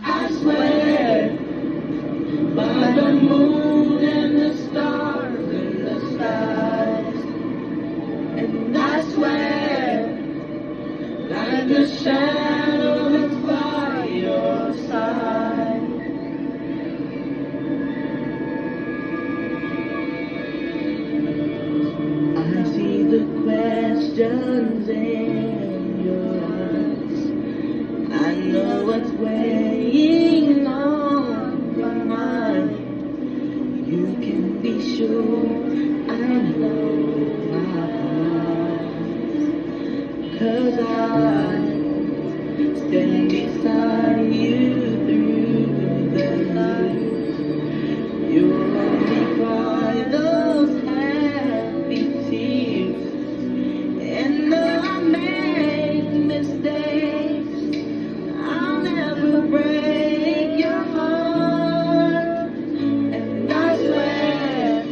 I swear by the moon and the stars in the skies, and I swear like a shadow that's by your side. I see the questions in your eyes. I know what's weighing on my mind. You can be sure I know my heart, 'cause I stand beside you through the night. You'll only cry those happy tears, and though I make mistakes, I'll never break your heart. And I swear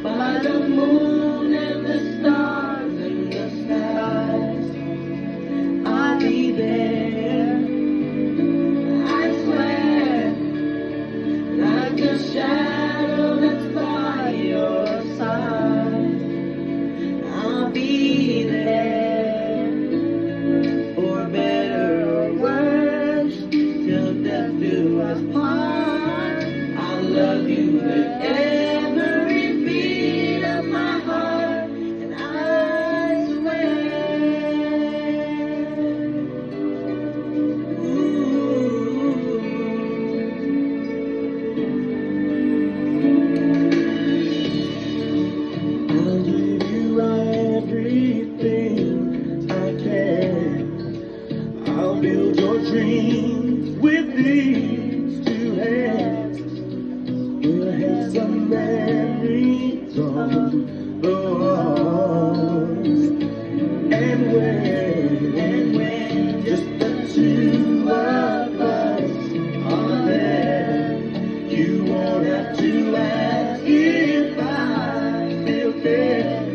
by the moon and the stars in the skies, I'll be there. I swear like a shadow that's by your side. I'll be there, for better or worse, till death do us part. I love you with every beat of my heart, and I swear. I'll give you everything I can. I'll build your dreams with these two hands. We'll have some memories on the walls. And when just the two of us are there, you won't have to ask if I feel fair.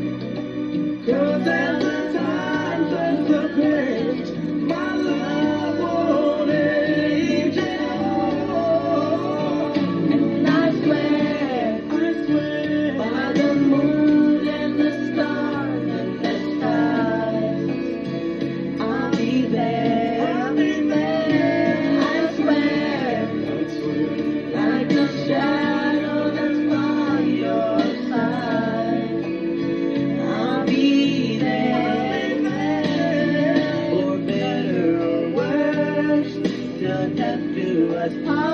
'Cause as the time turns to page, my love won't age at all. And I swear by the moon and the stars and the skies, I'll be there. I swear like a shadow that's by your side. I'll be there, for better or worse, till death do us part.